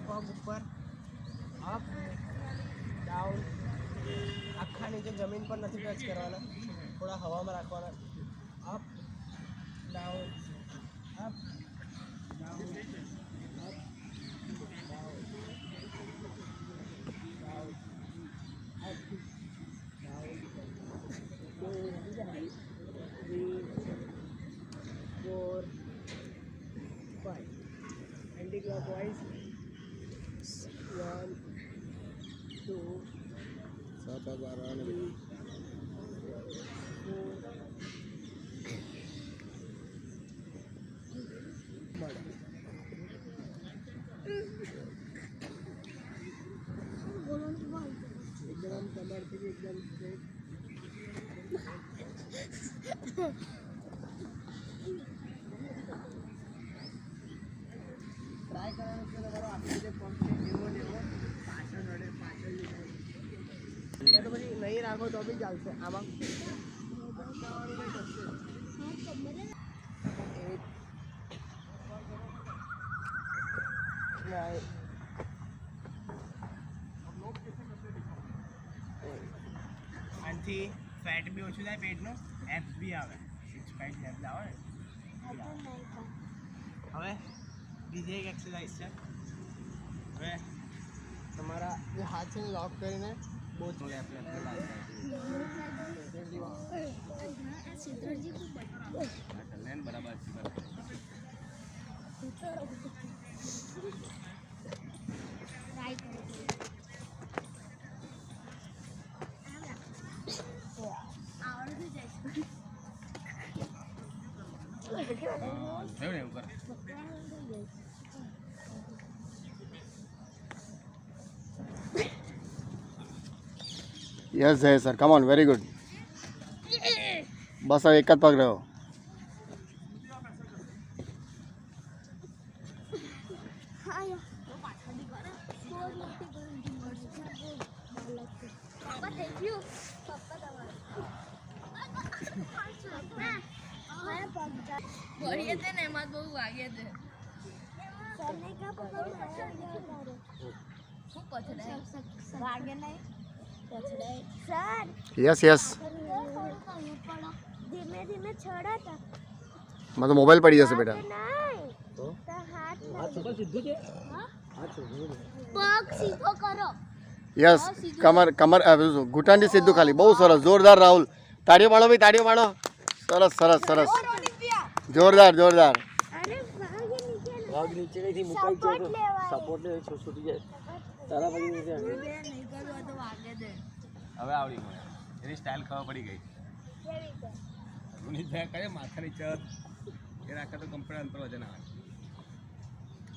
પગ ઉપર, up down, આખા નીચે જમીન પર નથી ટચ કરવાના, થોડા હવામાં રાખવાના, up down, up down, up down, Anti-clockwise. 1, 2, 3, 4. एकदम कमर से एकदम स्ट्रेट. ट्राई करना છે તમારો આખો જે પંપ છે એવો ને એવો પાછળ નડે પાછળ લીધા તો પછી નહીં રાખો તો બી ચાલશે આમાં આનાથી ફેટ બી ઓછું થાય પેટનું, એપ્સ બી આવે, 6 પેક એપ્સ આવે ને. હવે બીજી એક એક્સરસાઇઝ છે. હવે તમારા જે હાથ છે લોક કરીને બહુ જોડે આપણે બરાબર Yes, Jay sir. Come on, very good. बस अब एक पग रहे हो. यस यस धीमे धीमे छोड़ा था मतलब मोबाइल पड़ी जैसे बेटा तो पग सीधो करो. यस कमर कमर घुटन सीधू खाली बहुत सरस जोरदार राहुल ताड़ियों पाड़ो भाई ताड़ियों पाड़ो सरस सरस सरस जोरदार जोरदार. अरे ભાગ નીચે નહીં મુકાઈ જાય સપોર્ટ લે છૂટી જાય તારા પછી નીચે नहीं करो तो आगे दे. હવે આવડી મને એની સ્ટાઇલ ખબર પડી ગઈ. રૂની કરે માથાની ચર એ રાખે તો કમ્પ્યુટર અંતર વજન આવે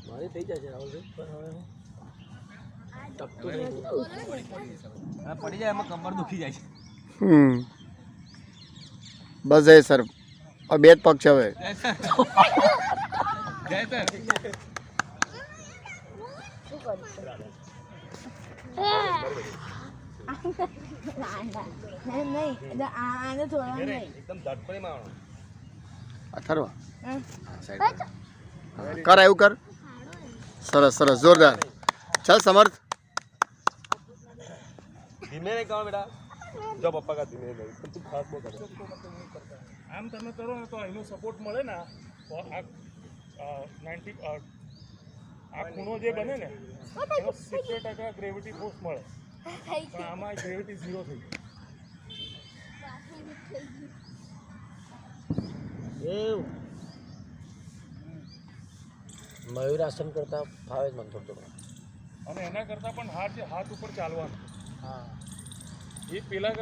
મારી થઈ જશે રાહુલભાઈ પણ હવે હું ટકતો નહીં હવે પડી જાય એમાં કમર દુખી જાય છે. बस जय सर और बेद पग છે હવે જય સર नहीं आने थोड़ा नहीं એકદમ ધડપડી મારવાનો. अथर्व कर आयु कर सरस सरस जोरदार चल समर्थ ધીમે નહીં કરો બેટા જો પપ્પા કા ધીમે નહીં તું ખાસ બહુ કરે આમ તમે કરો ને તો એનો સપોર્ટ મળે ને તો આ 90 આ ખૂણો જે બને ને એનો 70% ગ્રેવિટી ફોર્સ મળે પણ આમાં ગ્રેવિટી 0 થઈ ગઈ. મયુરાસન કરતા ફાવે જ મને થોડું અને એના કરતાં પણ હાથ ઉપર ચાલવાનું હા એ પેલા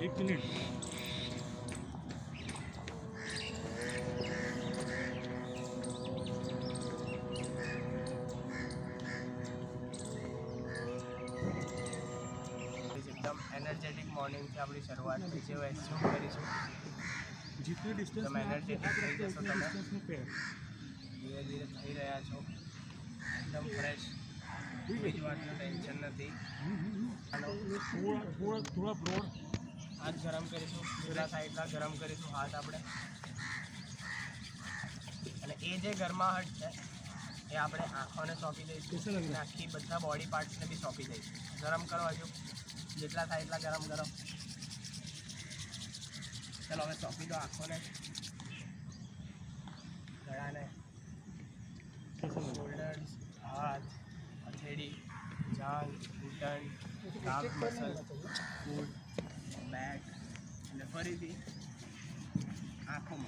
एक मिनट એકદમ એનર્જેટિક મોર્નિંગથી આપણી શરૂઆત થઈ છે. હવે એસ્યુમ કરીશું जितने डिस्टेंस તમે એનર્જેટિક થઈ જશો. તમે में पे ધીરે ધીરે થઈ રહ્યા છો, એકદમ ફ્રેશ, કોઈ જ વાતનું ટેન્શન નથી. હાલો, थोड़ा ब्रॉड હાથ ગરમ કરીશું, પેલા સાઈડના ગરમ કરીશું હાથ આપણે. અને એ જે ગરમાહટ છે એ આપણે આંખોને સોંપી દઈશું અને આખી બધા બોડી પાર્ટ્સને બી સોંપી દઈશું. ગરમ કરો હજુ, જેટલા થાય એટલા ગરમ કરો. ચાલો હવે સોંપી દો આંખોને, ગળાને, શોલ્ડર્સ, હાથ, હથેળી, જાંઘ, ઘૂંટણ, કાફ મસલ, ફૂટ, બેક અને ફરીથી